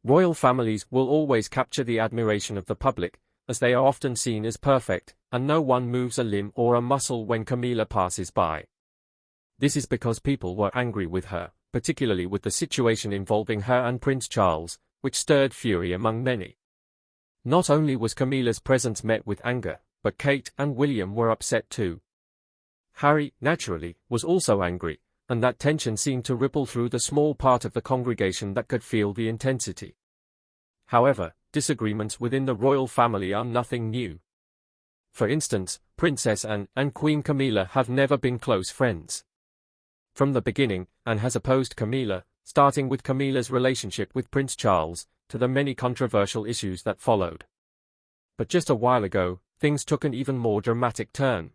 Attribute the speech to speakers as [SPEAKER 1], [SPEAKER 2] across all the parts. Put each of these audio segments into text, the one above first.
[SPEAKER 1] Royal families will always capture the admiration of the public, as they are often seen as perfect, and no one moves a limb or a muscle when Camilla passes by. This is because people were angry with her, particularly with the situation involving her and Prince Charles, which stirred fury among many. Not only was Camilla's presence met with anger, but Kate and William were upset too. Harry, naturally, was also angry, and that tension seemed to ripple through the small part of the congregation that could feel the intensity. However, disagreements within the royal family are nothing new. For instance, Princess Anne and Queen Camilla have never been close friends. From the beginning, Anne has opposed Camilla, starting with Camilla's relationship with Prince Charles, to the many controversial issues that followed. But just a while ago, things took an even more dramatic turn.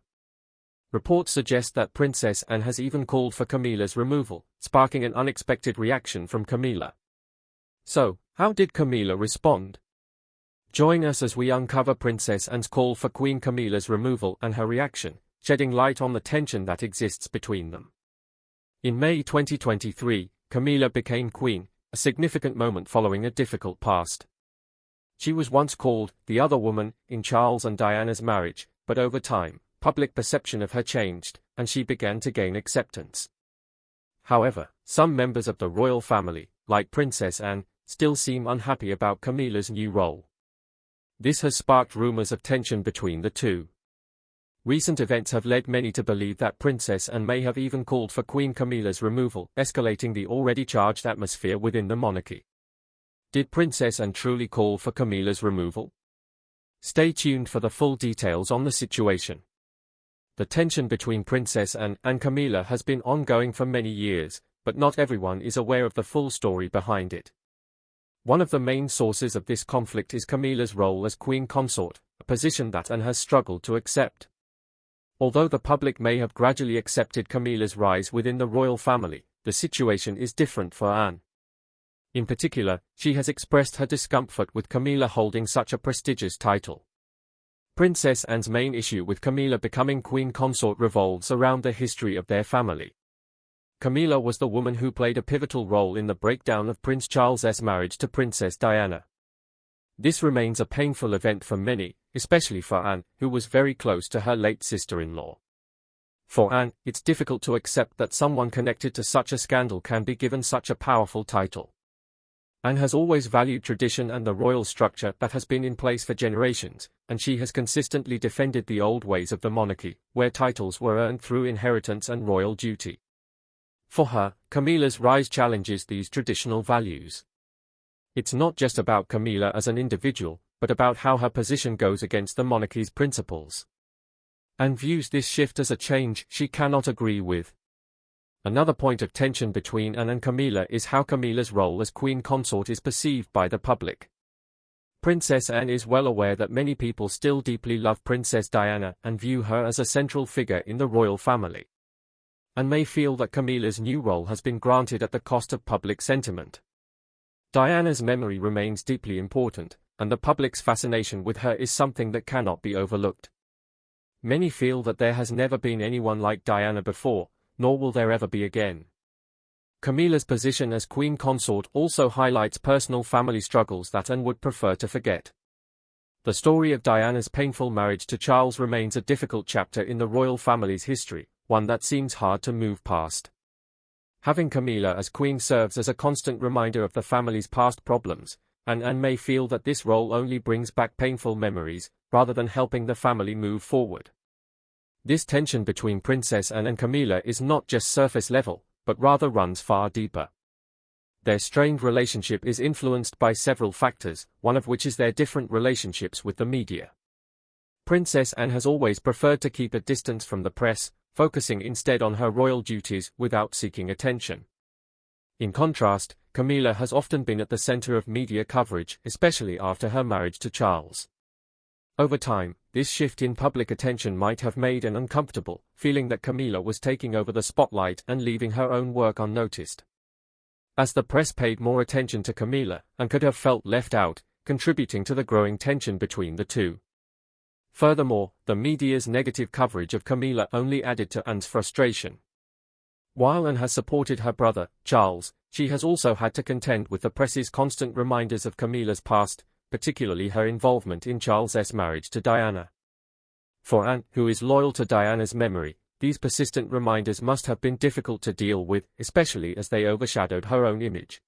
[SPEAKER 1] Reports suggest that Princess Anne has even called for Camilla's removal, sparking an unexpected reaction from Camilla. So, how did Camilla respond? Join us as we uncover Princess Anne's call for Queen Camilla's removal and her reaction, shedding light on the tension that exists between them. In May 2023, Camilla became queen, a significant moment following a difficult past. She was once called the other woman in Charles and Diana's marriage, but over time, public perception of her changed, and she began to gain acceptance. However, some members of the royal family, like Princess Anne, still seem unhappy about Camilla's new role. This has sparked rumors of tension between the two. Recent events have led many to believe that Princess Anne may have even called for Queen Camilla's removal, escalating the already charged atmosphere within the monarchy. Did Princess Anne truly call for Camilla's removal? Stay tuned for the full details on the situation. The tension between Princess Anne and Camilla has been ongoing for many years, but not everyone is aware of the full story behind it. One of the main sources of this conflict is Camilla's role as queen consort, a position that Anne has struggled to accept. Although the public may have gradually accepted Camilla's rise within the royal family, the situation is different for Anne. In particular, she has expressed her discomfort with Camilla holding such a prestigious title. Princess Anne's main issue with Camilla becoming queen consort revolves around the history of their family. Camilla was the woman who played a pivotal role in the breakdown of Prince Charles's marriage to Princess Diana. This remains a painful event for many, especially for Anne, who was very close to her late sister-in-law. For Anne, it's difficult to accept that someone connected to such a scandal can be given such a powerful title. Anne has always valued tradition and the royal structure that has been in place for generations, and she has consistently defended the old ways of the monarchy, where titles were earned through inheritance and royal duty. For her, Camilla's rise challenges these traditional values. It's not just about Camilla as an individual, but about how her position goes against the monarchy's principles. Anne views this shift as a change she cannot agree with. Another point of tension between Anne and Camilla is how Camilla's role as queen consort is perceived by the public. Princess Anne is well aware that many people still deeply love Princess Diana and view her as a central figure in the royal family. Anne may feel that Camilla's new role has been granted at the cost of public sentiment. Diana's memory remains deeply important, and the public's fascination with her is something that cannot be overlooked. Many feel that there has never been anyone like Diana before, nor will there ever be again. Camilla's position as queen consort also highlights personal family struggles that Anne would prefer to forget. The story of Diana's painful marriage to Charles remains a difficult chapter in the royal family's history, one that seems hard to move past. Having Camilla as queen serves as a constant reminder of the family's past problems, and Anne may feel that this role only brings back painful memories, rather than helping the family move forward. This tension between Princess Anne and Camilla is not just surface level, but rather runs far deeper. Their strained relationship is influenced by several factors, one of which is their different relationships with the media. Princess Anne has always preferred to keep a distance from the press, focusing instead on her royal duties without seeking attention. In contrast, Camilla has often been at the center of media coverage, especially after her marriage to Charles. Over time, this shift in public attention might have made Anne uncomfortable, feeling that Camilla was taking over the spotlight and leaving her own work unnoticed. As the press paid more attention to Camilla, Anne could have felt left out, contributing to the growing tension between the two. Furthermore, the media's negative coverage of Camilla only added to Anne's frustration. While Anne has supported her brother, Charles, she has also had to contend with the press's constant reminders of Camilla's past, particularly her involvement in Charles's marriage to Diana. For Anne, who is loyal to Diana's memory, these persistent reminders must have been difficult to deal with, especially as they overshadowed her own image.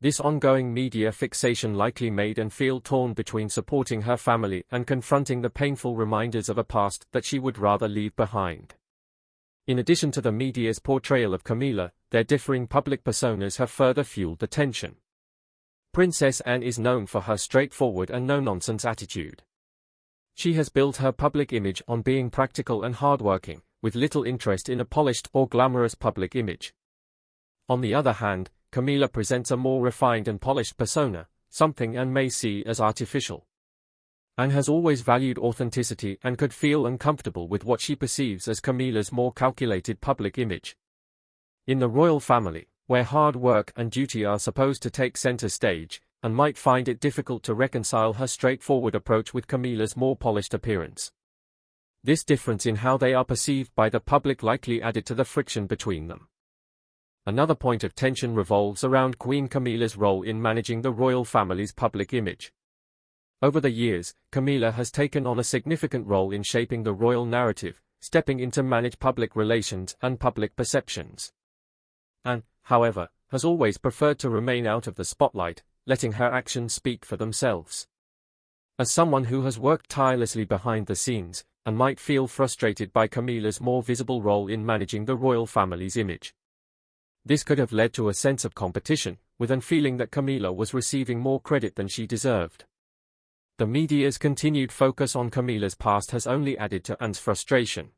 [SPEAKER 1] This ongoing media fixation likely made Anne feel torn between supporting her family and confronting the painful reminders of a past that she would rather leave behind. In addition to the media's portrayal of Camilla, their differing public personas have further fueled the tension. Princess Anne is known for her straightforward and no-nonsense attitude. She has built her public image on being practical and hardworking, with little interest in a polished or glamorous public image. On the other hand, Camilla presents a more refined and polished persona, something Anne may see as artificial. Anne has always valued authenticity and could feel uncomfortable with what she perceives as Camilla's more calculated public image. In the royal family, where hard work and duty are supposed to take center stage, Anne might find it difficult to reconcile her straightforward approach with Camilla's more polished appearance. This difference in how they are perceived by the public likely added to the friction between them. Another point of tension revolves around Queen Camilla's role in managing the royal family's public image. Over the years, Camilla has taken on a significant role in shaping the royal narrative, stepping in to manage public relations and public perceptions. Anne, however, has always preferred to remain out of the spotlight, letting her actions speak for themselves. As someone who has worked tirelessly behind the scenes, Anne might feel frustrated by Camilla's more visible role in managing the royal family's image. This could have led to a sense of competition, with Anne feeling that Camilla was receiving more credit than she deserved. The media's continued focus on Camilla's past has only added to Anne's frustration.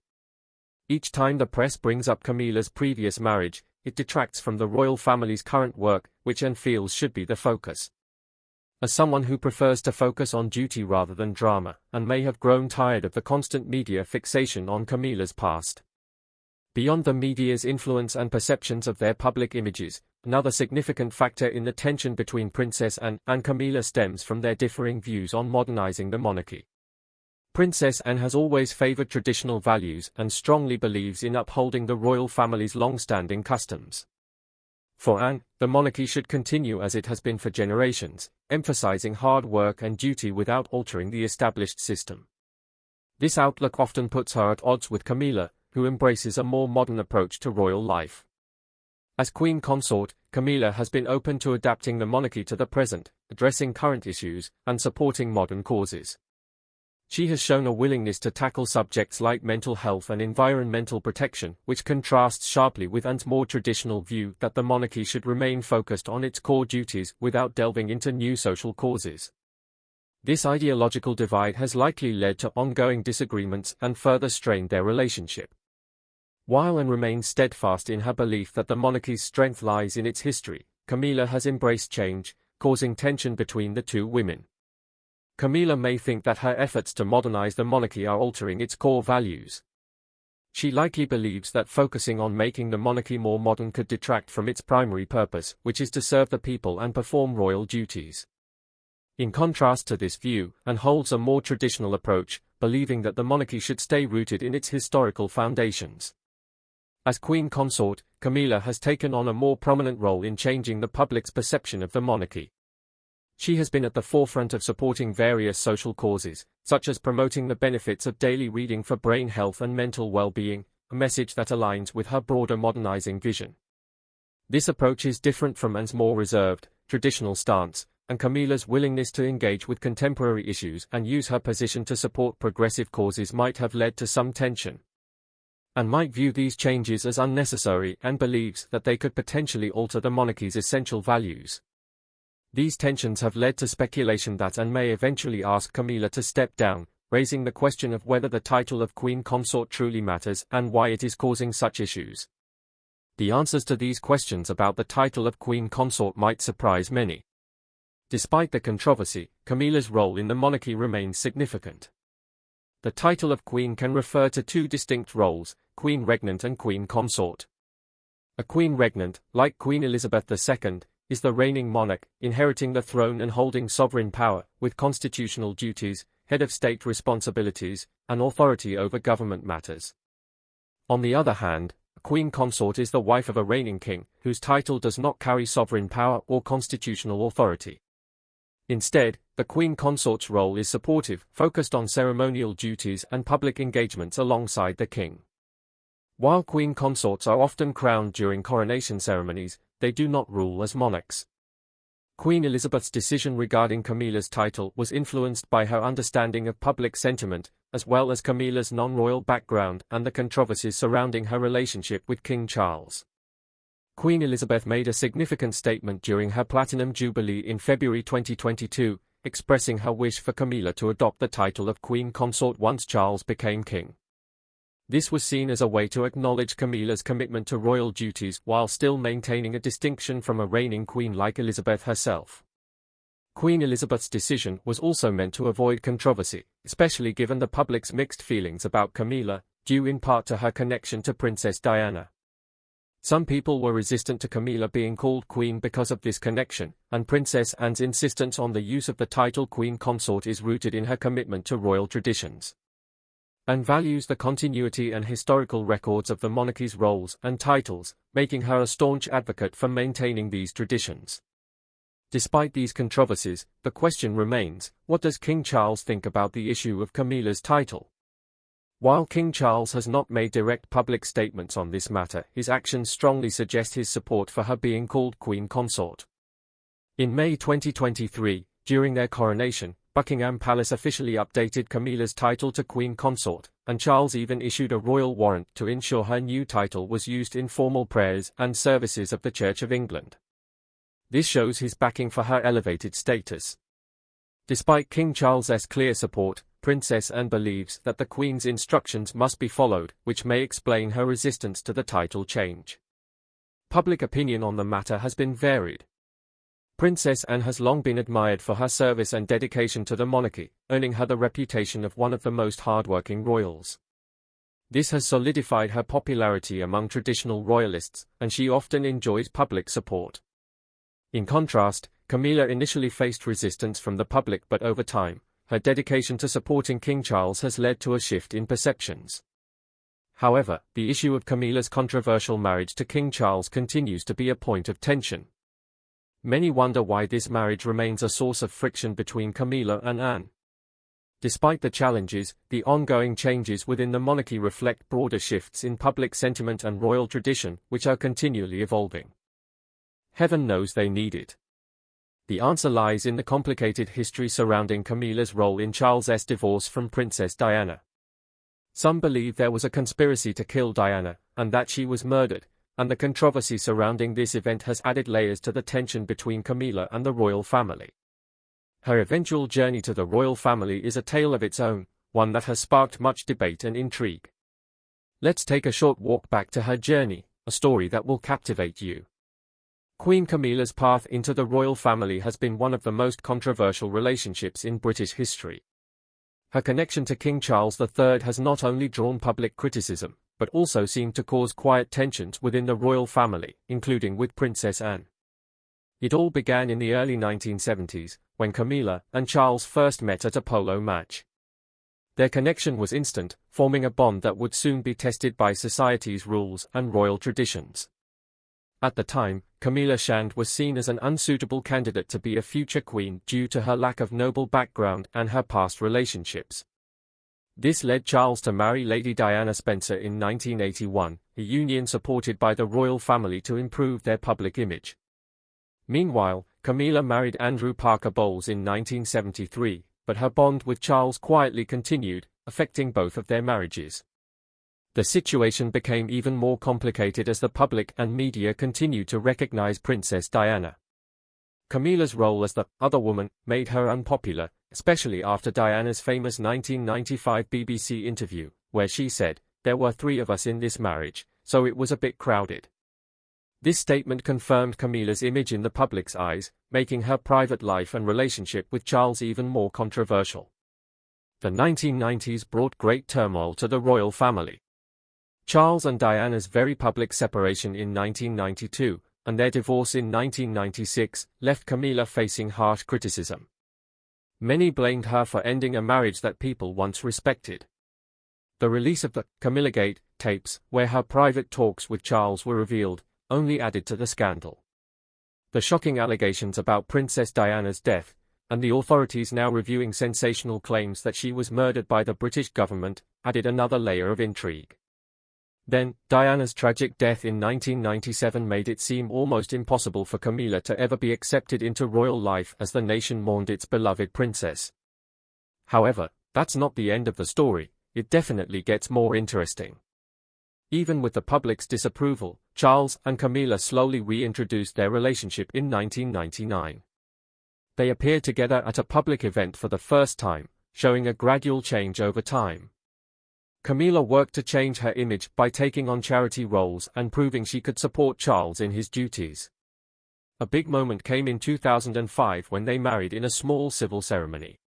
[SPEAKER 1] Each time the press brings up Camilla's previous marriage, it detracts from the royal family's current work, which Anne feels should be the focus. As someone who prefers to focus on duty rather than drama, Anne may have grown tired of the constant media fixation on Camilla's past. Beyond the media's influence and perceptions of their public images, another significant factor in the tension between Princess Anne and Camilla stems from their differing views on modernizing the monarchy. Princess Anne has always favored traditional values and strongly believes in upholding the royal family's long-standing customs. For Anne, the monarchy should continue as it has been for generations, emphasizing hard work and duty without altering the established system. This outlook often puts her at odds with Camilla, who embraces a more modern approach to royal life. As Queen Consort, Camilla has been open to adapting the monarchy to the present, addressing current issues, and supporting modern causes. She has shown a willingness to tackle subjects like mental health and environmental protection, which contrasts sharply with Anne's more traditional view that the monarchy should remain focused on its core duties without delving into new social causes. This ideological divide has likely led to ongoing disagreements and further strained their relationship. While Anne remains steadfast in her belief that the monarchy's strength lies in its history, Camilla has embraced change, causing tension between the two women. Camilla may think that her efforts to modernize the monarchy are altering its core values. She likely believes that focusing on making the monarchy more modern could detract from its primary purpose, which is to serve the people and perform royal duties. In contrast to this view, Anne holds a more traditional approach, believing that the monarchy should stay rooted in its historical foundations. As Queen Consort, Camilla has taken on a more prominent role in changing the public's perception of the monarchy. She has been at the forefront of supporting various social causes, such as promoting the benefits of daily reading for brain health and mental well-being, a message that aligns with her broader modernizing vision. This approach is different from Anne's more reserved, traditional stance, and Camilla's willingness to engage with contemporary issues and use her position to support progressive causes might have led to some tension. Anne might view these changes as unnecessary and believes that they could potentially alter the monarchy's essential values. These tensions have led to speculation that Anne may eventually ask Camilla to step down, raising the question of whether the title of Queen Consort truly matters and why it is causing such issues. The answers to these questions about the title of Queen Consort might surprise many. Despite the controversy, Camilla's role in the monarchy remains significant. The title of Queen can refer to two distinct roles, Queen Regnant and Queen Consort. A Queen Regnant, like Queen Elizabeth II, is the reigning monarch, inheriting the throne and holding sovereign power, with constitutional duties, head of state responsibilities, and authority over government matters. On the other hand, a queen consort is the wife of a reigning king, whose title does not carry sovereign power or constitutional authority. Instead, the queen consort's role is supportive, focused on ceremonial duties and public engagements alongside the king. While queen consorts are often crowned during coronation ceremonies, they do not rule as monarchs. Queen Elizabeth's decision regarding Camilla's title was influenced by her understanding of public sentiment, as well as Camilla's non-royal background and the controversies surrounding her relationship with King Charles. Queen Elizabeth made a significant statement during her Platinum Jubilee in February 2022, expressing her wish for Camilla to adopt the title of Queen Consort once Charles became king. This was seen as a way to acknowledge Camilla's commitment to royal duties while still maintaining a distinction from a reigning queen like Elizabeth herself. Queen Elizabeth's decision was also meant to avoid controversy, especially given the public's mixed feelings about Camilla, due in part to her connection to Princess Diana. Some people were resistant to Camilla being called queen because of this connection, and Princess Anne's insistence on the use of the title queen consort is rooted in her commitment to royal traditions and values the continuity and historical records of the monarchy's roles and titles, making her a staunch advocate for maintaining these traditions. Despite these controversies, the question remains, what does King Charles think about the issue of Camilla's title? While King Charles has not made direct public statements on this matter, his actions strongly suggest his support for her being called Queen Consort. In May 2023, during their coronation, Buckingham Palace officially updated Camilla's title to Queen Consort, and Charles even issued a royal warrant to ensure her new title was used in formal prayers and services of the Church of England. This shows his backing for her elevated status. Despite King Charles's clear support, Princess Anne believes that the Queen's instructions must be followed, which may explain her resistance to the title change. Public opinion on the matter has been varied. Princess Anne has long been admired for her service and dedication to the monarchy, earning her the reputation of one of the most hardworking royals. This has solidified her popularity among traditional royalists, and she often enjoys public support. In contrast, Camilla initially faced resistance from the public, but over time, her dedication to supporting King Charles has led to a shift in perceptions. However, the issue of Camilla's controversial marriage to King Charles continues to be a point of tension. Many wonder why this marriage remains a source of friction between Camilla and Anne. Despite the challenges, the ongoing changes within the monarchy reflect broader shifts in public sentiment and royal tradition, which are continually evolving. Heaven knows they need it. The answer lies in the complicated history surrounding Camilla's role in Charles's divorce from Princess Diana. Some believe there was a conspiracy to kill Diana, and that she was murdered, and the controversy surrounding this event has added layers to the tension between Camilla and the royal family. Her eventual journey to the royal family is a tale of its own, one that has sparked much debate and intrigue. Let's take a short walk back to her journey, a story that will captivate you. Queen Camilla's path into the royal family has been one of the most controversial relationships in British history. Her connection to King Charles III has not only drawn public criticism, but also seemed to cause quiet tensions within the royal family, including with Princess Anne. It all began in the early 1970s, when Camilla and Charles first met at a polo match. Their connection was instant, forming a bond that would soon be tested by society's rules and royal traditions. At the time, Camilla Shand was seen as an unsuitable candidate to be a future queen due to her lack of noble background and her past relationships. This led Charles to marry Lady Diana Spencer in 1981, a union supported by the royal family to improve their public image. Meanwhile, Camilla married Andrew Parker Bowles in 1973, but her bond with Charles quietly continued, affecting both of their marriages. The situation became even more complicated as the public and media continued to recognize Princess Diana. Camilla's role as the other woman made her unpopular, especially after Diana's famous 1995 BBC interview, where she said, "There were 3 of us in this marriage, so it was a bit crowded." This statement confirmed Camilla's image in the public's eyes, making her private life and relationship with Charles even more controversial. The 1990s brought great turmoil to the royal family. Charles and Diana's very public separation in 1992, and their divorce in 1996, left Camilla facing harsh criticism. Many blamed her for ending a marriage that people once respected. The release of the Camillagate tapes, where her private talks with Charles were revealed, only added to the scandal. The shocking allegations about Princess Diana's death, and the authorities now reviewing sensational claims that she was murdered by the British government, added another layer of intrigue. Then, Diana's tragic death in 1997 made it seem almost impossible for Camilla to ever be accepted into royal life as the nation mourned its beloved princess. However, that's not the end of the story. It definitely gets more interesting. Even with the public's disapproval, Charles and Camilla slowly reintroduced their relationship in 1999. They appeared together at a public event for the first time, showing a gradual change over time. Camilla worked to change her image by taking on charity roles and proving she could support Charles in his duties. A big moment came in 2005 when they married in a small civil ceremony.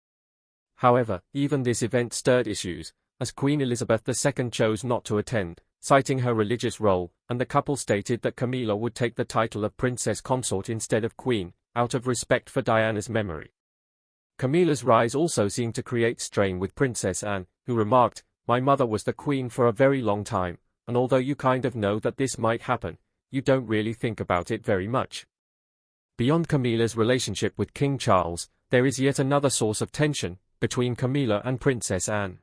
[SPEAKER 1] However, even this event stirred issues, as Queen Elizabeth II chose not to attend, citing her religious role, and the couple stated that Camilla would take the title of Princess Consort instead of Queen, out of respect for Diana's memory. Camilla's rise also seemed to create strain with Princess Anne, who remarked, "My mother was the Queen for a very long time, and although you kind of know that this might happen, you don't really think about it very much." Beyond Camilla's relationship with King Charles, there is yet another source of tension between Camilla and Princess Anne.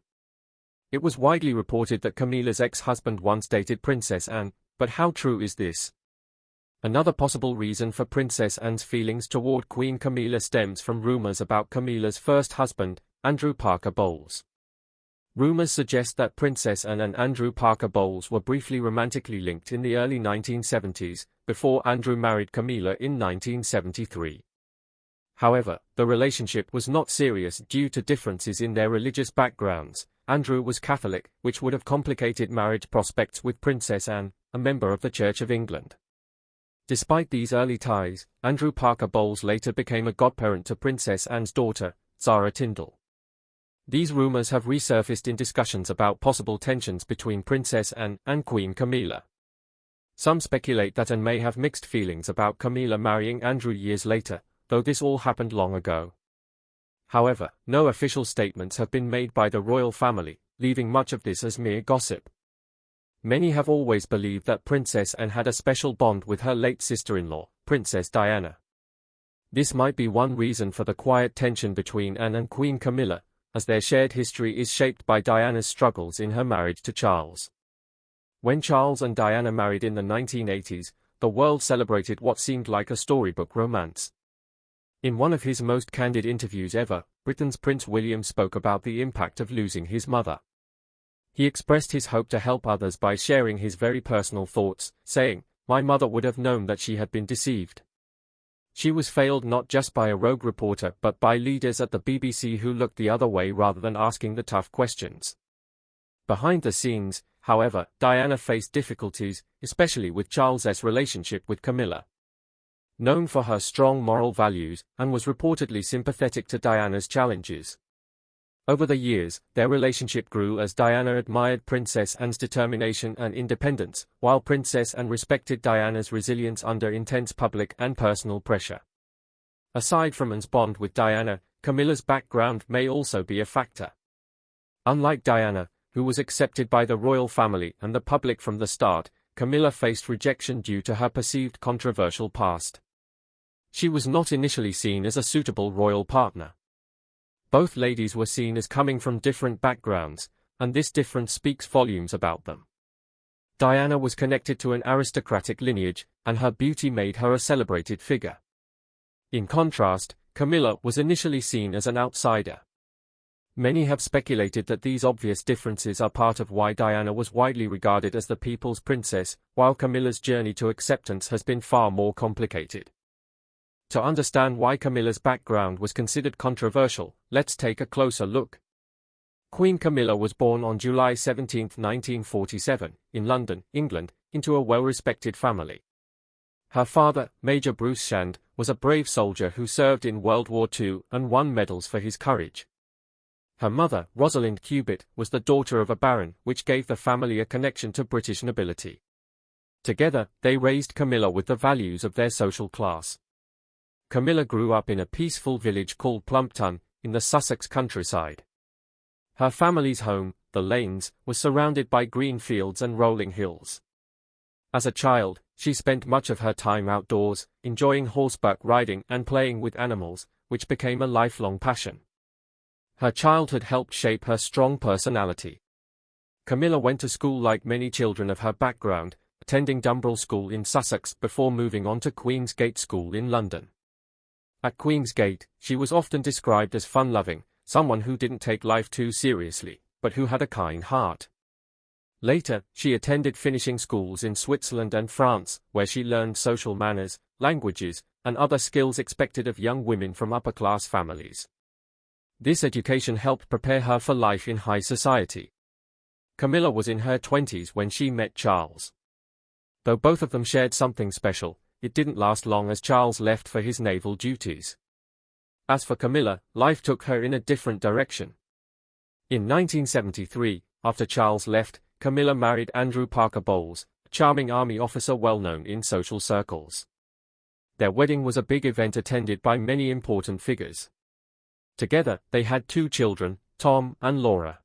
[SPEAKER 1] It was widely reported that Camilla's ex-husband once dated Princess Anne, but how true is this? Another possible reason for Princess Anne's feelings toward Queen Camilla stems from rumors about Camilla's first husband, Andrew Parker Bowles. Rumors suggest that Princess Anne and Andrew Parker Bowles were briefly romantically linked in the early 1970s, before Andrew married Camilla in 1973. However, the relationship was not serious due to differences in their religious backgrounds. Andrew was Catholic, which would have complicated marriage prospects with Princess Anne, a member of the Church of England. Despite these early ties, Andrew Parker Bowles later became a godparent to Princess Anne's daughter, Zara Tindall. These rumors have resurfaced in discussions about possible tensions between Princess Anne and Queen Camilla. Some speculate that Anne may have mixed feelings about Camilla marrying Andrew years later, though this all happened long ago. However, no official statements have been made by the royal family, leaving much of this as mere gossip. Many have always believed that Princess Anne had a special bond with her late sister-in-law, Princess Diana. This might be one reason for the quiet tension between Anne and Queen Camilla, as their shared history is shaped by Diana's struggles in her marriage to Charles. When Charles and Diana married in the 1980s, the world celebrated what seemed like a storybook romance. In one of his most candid interviews ever, Britain's Prince William spoke about the impact of losing his mother. He expressed his hope to help others by sharing his very personal thoughts, saying, "My mother would have known that she had been deceived. She was failed not just by a rogue reporter but by leaders at the BBC who looked the other way rather than asking the tough questions." Behind the scenes, however, Diana faced difficulties, especially with Charles's relationship with Camilla. Known for her strong moral values, Anne was reportedly sympathetic to Diana's challenges. Over the years, their relationship grew as Diana admired Princess Anne's determination and independence, while Princess Anne respected Diana's resilience under intense public and personal pressure. Aside from Anne's bond with Diana, Camilla's background may also be a factor. Unlike Diana, who was accepted by the royal family and the public from the start, Camilla faced rejection due to her perceived controversial past. She was not initially seen as a suitable royal partner. Both ladies were seen as coming from different backgrounds, and this difference speaks volumes about them. Diana was connected to an aristocratic lineage, and her beauty made her a celebrated figure. In contrast, Camilla was initially seen as an outsider. Many have speculated that these obvious differences are part of why Diana was widely regarded as the people's princess, while Camilla's journey to acceptance has been far more complicated. To understand why Camilla's background was considered controversial, let's take a closer look. Queen Camilla was born on July 17, 1947, in London, England, into a well-respected family. Her father, Major Bruce Shand, was a brave soldier who served in World War II and won medals for his courage. Her mother, Rosalind Cubitt, was the daughter of a baron, which gave the family a connection to British nobility. Together, they raised Camilla with the values of their social class. Camilla grew up in a peaceful village called Plumpton, in the Sussex countryside. Her family's home, the lanes, was surrounded by green fields and rolling hills. As a child, she spent much of her time outdoors, enjoying horseback riding and playing with animals, which became a lifelong passion. Her childhood helped shape her strong personality. Camilla went to school like many children of her background, attending Dumbrell School in Sussex before moving on to Queen's Gate School in London. At Queen's Gate, she was often described as fun-loving, someone who didn't take life too seriously, but who had a kind heart. Later, she attended finishing schools in Switzerland and France, where she learned social manners, languages, and other skills expected of young women from upper-class families. This education helped prepare her for life in high society. Camilla was in her 20s when she met Charles. Though both of them shared something special, it didn't last long as Charles left for his naval duties. As for Camilla, life took her in a different direction. In 1973, after Charles left, Camilla married Andrew Parker Bowles, a charming army officer well known in social circles. Their wedding was a big event attended by many important figures. Together, they had 2 children, Tom and Laura.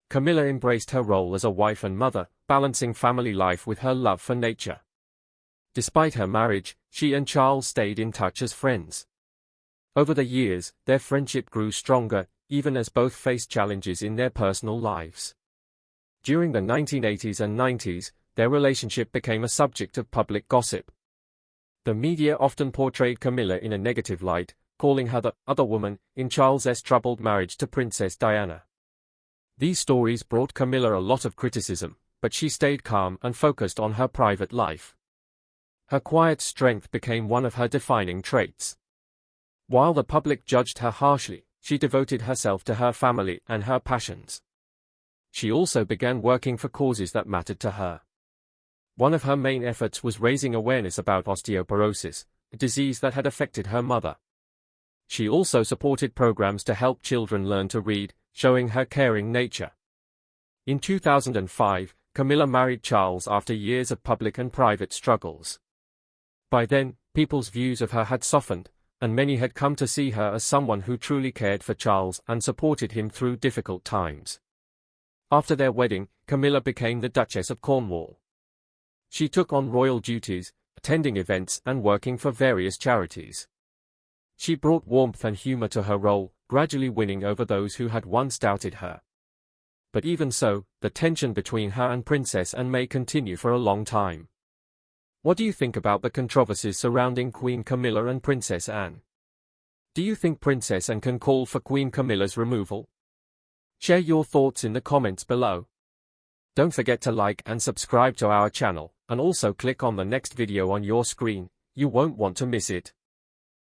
[SPEAKER 1] Camilla embraced her role as a wife and mother, balancing family life with her love for nature. Despite her marriage, she and Charles stayed in touch as friends. Over the years, their friendship grew stronger, even as both faced challenges in their personal lives. During the 1980s and 90s, their relationship became a subject of public gossip. The media often portrayed Camilla in a negative light, calling her the other woman in Charles's troubled marriage to Princess Diana. These stories brought Camilla a lot of criticism, but she stayed calm and focused on her private life. Her quiet strength became one of her defining traits. While the public judged her harshly, she devoted herself to her family and her passions. She also began working for causes that mattered to her. One of her main efforts was raising awareness about osteoporosis, a disease that had affected her mother. She also supported programs to help children learn to read, showing her caring nature. In 2005, Camilla married Charles after years of public and private struggles. By then, people's views of her had softened, and many had come to see her as someone who truly cared for Charles and supported him through difficult times. After their wedding, Camilla became the Duchess of Cornwall. She took on royal duties, attending events and working for various charities. She brought warmth and humor to her role, gradually winning over those who had once doubted her. But even so, the tension between her and Princess Anne may continue for a long time. What do you think about the controversies surrounding Queen Camilla and Princess Anne? Do you think Princess Anne can call for Queen Camilla's removal? Share your thoughts in the comments below. Don't forget to like and subscribe to our channel, and also click on the next video on your screen. You won't want to miss it.